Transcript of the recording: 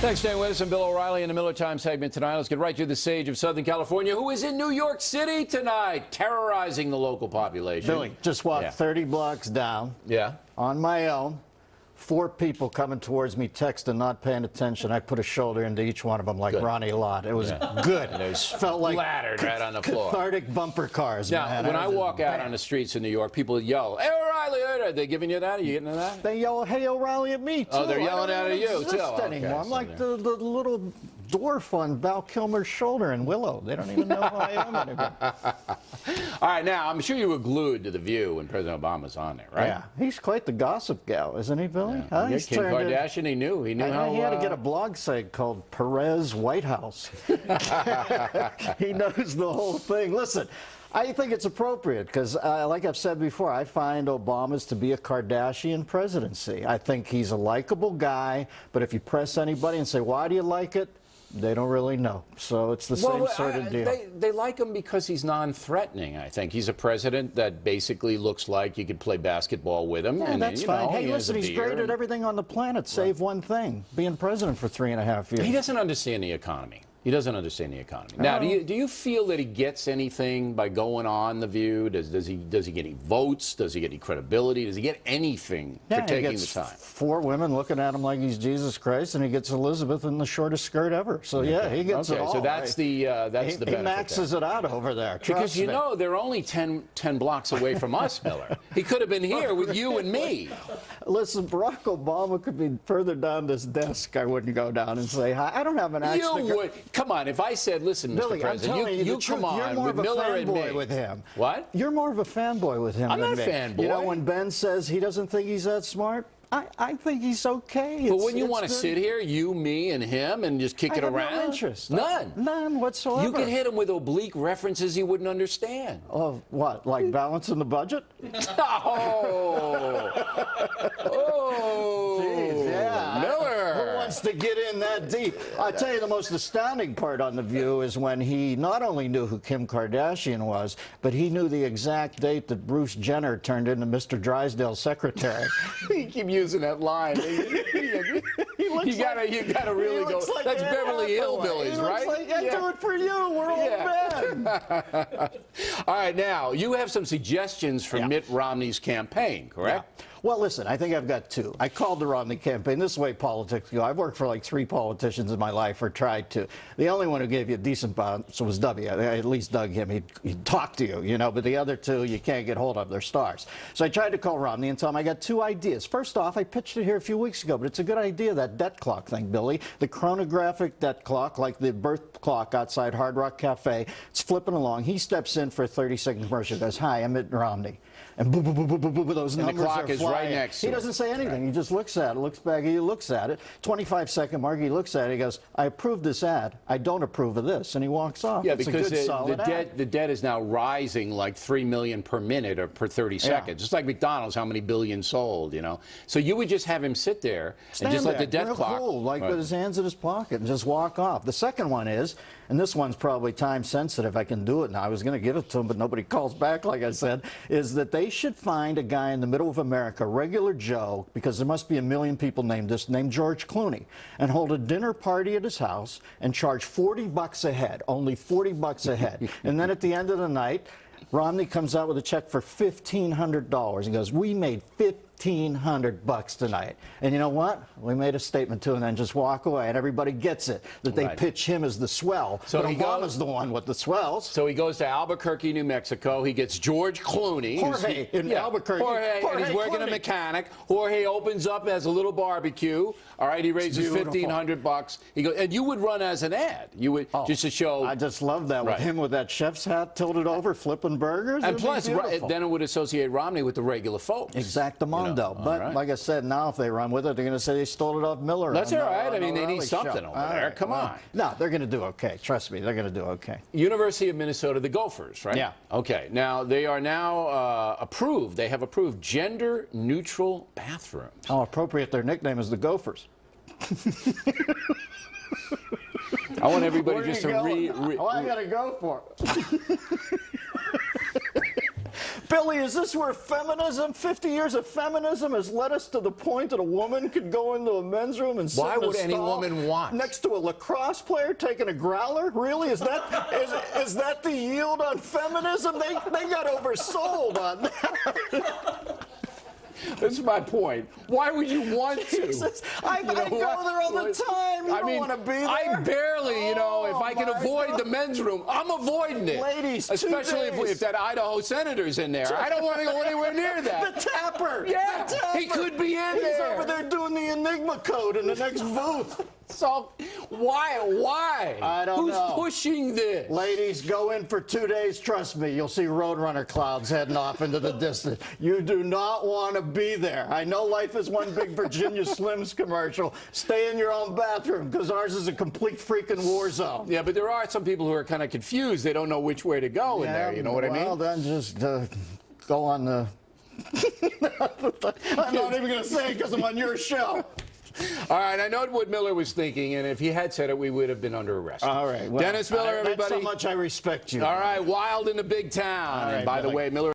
Thanks for staying with us. I'm Bill O'Reilly in the Miller Time segment tonight. Let's get right to the sage of Southern California, who is in New York City tonight, terrorizing the local population. Billy, just walked 30 blocks down on my own. 4 people coming towards me, texting, not paying attention. I put a shoulder into each one of them like Ronnie Lott. It was good. And it was felt like flattered right on the floor. Cathartic bumper cars. Now, man. when I walk out on the streets in New York, people yell, "Hey, O'Reilly!" Are they giving you that? Are you getting that? They yell, "Hey, O'Reilly," at me, too. Oh, they're yelling out at you, too. Anymore. I'm like the little dwarf on Val Kilmer's shoulder in Willow. They don't even know who I am anymore. All right, now, I'm sure you were glued to The View when President Obama was on there, right? Yeah. He's quite the gossip gal, isn't he, Billy? Yeah. He's Kim Kardashian, he knew how... He had to get a blog site called Perez White House. He knows the whole thing. Listen, I think it's appropriate because, like I've said before, I find Obama's to be a Kardashian presidency. I think he's a likable guy, but if you press anybody and say, why do you like it? They don't really know. So it's the same sort of deal. They like him because he's non-threatening, I think. He's a president that basically looks like you could play basketball with him. Yeah, and that's fine. Hey, listen, he's great at everything on the planet, save one thing, being president for 3.5 years. He doesn't understand the economy. He doesn't understand the economy. Now, do you feel that he gets anything by going on The View? Does he get any votes? Does he get any credibility? Does he get anything for taking the time? 4 women looking at him like he's Jesus Christ, and he gets Elizabeth in the shortest skirt ever. So yeah, he gets it all. So that's the benefit. He maxes it out over there. Because you know they're only 10 blocks away from us, Miller. He could have been here with you and me. Listen, Barack Obama could be further down this desk. I wouldn't go down and say hi. I don't have an accent. You would. Come on, if I said, listen, Billy, Mr. President, you come on you're more with of a Miller and me. With him. What? You're more of a fanboy with him I'm than not me. a fanboy. You know, when Ben says he doesn't think he's that smart, I think he's okay. But when you want to sit here, you, me, and him, and just kick it around? I have no interest. None. None whatsoever. You can hit him with oblique references he wouldn't understand. Of what? Like balancing the budget? Oh! Oh! Jeez, yeah. Miller! Who wants to get in that deep? I'll tell you the most astounding part on The View is when he not only knew who Kim Kardashian was, but he knew the exact date that Bruce Jenner turned into Mr. Drysdale's secretary. You keep using that line. You gotta really go. Like that's Beverly Hillbillies, right? Like, I do it for you. We're old men. All right, now you have some suggestions for Mitt Romney's campaign, correct? Yeah. Well, listen, I think I've got 2. I called the Romney campaign. This is the way politics go. I've worked for like 3 politicians in my life, or tried to. The only one who gave you a decent bounce was W. I at least dug him. He'd talk to you, you know, but the other 2 you can't get hold of. They're stars. So I tried to call Romney and tell him I got 2 ideas. First off, I pitched it here a few weeks ago, but it's a good idea, that debt clock thing, Billy. The chronographic debt clock, like the birth clock outside Hard Rock Cafe. It's flipping along. He steps in for a 30-second commercial. Goes, "Hi, I'm Mitt Romney." And boom, boom, boom, boom, boom, boom, those numbers the clock are is flying. right next to him. He doesn't say anything. He just looks at it, looks back, he looks at it. 25-second mark, he looks at it, he goes, "I approve this ad. I don't approve of this." And he walks off. Yeah, it's because a good, solid ad. the debt is now rising like 3 million per minute or per 30 seconds. Just like McDonald's, how many billion sold, you know? So you would just have him sit there and just let the debt clock... Cool, like with his hands in his pocket, and just walk off. The second one is, and this one's probably time sensitive, I can do it now. I was going to give it to him, but nobody calls back, like I said, is that they should find a guy in the middle of America, regular Joe, because there must be 1 million people named George Clooney, and hold a dinner party at his house and charge $40 a head, only $40 a head. And then at the end of the night, Romney comes out with a check for $1,500. He goes, "We made $1,500 tonight." And you know what? We made a statement to him and then just walk away, and everybody gets it, that they pitch him as the swell. So but Obama's the one with the swells. So he goes to Albuquerque, New Mexico. He gets George Clooney. Jorge in Albuquerque. Jorge, and he's working a mechanic. Jorge opens up as a little barbecue. All right, he raises $1,500. He goes, and you would run as an ad. You would just to show. I just love that with him with that chef's hat tilted over, flipping burgers. And plus, then it would associate Romney with the regular folks. Exactamundo. But like I said, now if they run with it, they're going to say they stole it off Miller. That's all right. I mean, they need something over there. Come on. No, they're going to do okay. Trust me, they're going to do okay. University of Minnesota, the Gophers, right? Yeah. Okay. Now, they are now approved. They have approved gender-neutral bathrooms. How appropriate their nickname is the Gophers. I want everybody just to I got to go for it. Billy, is this where feminism, 50 years of feminism, has led us to the point that a woman could go into a men's room and sit Why in a would any stall woman want? next to a lacrosse player taking a growler? Really? Is that the yield on feminism? They got oversold on that. That's my point. Why would you want to? I go there all the time. You don't want to be there. I barely, if I can avoid the men's room, I'm avoiding it. Ladies, especially if that Idaho senator's in there. I don't want to go anywhere near that. The tapper. Yeah, the tapper. he could be in He's there. over there doing the Enigma code in the next booth. So, why? I don't know. Who's pushing this? Ladies, go in for 2 days. Trust me, you'll see Roadrunner clouds heading off into the distance. You do not want to be there. I know life is one big Virginia Slims commercial. Stay in your own bathroom, because ours is a complete freaking war zone. Yeah, but there are some people who are kind of confused. They don't know which way to go in there. You know what I mean? Well, then just go on the... I'm not even going to say it because I'm on your show. All right, I know what Miller was thinking, and if he had said it, we would have been under arrest. All right. Well, Dennis Miller, everybody. That's how much I respect you. All right, wild in the big town. All right, and by the way, Miller...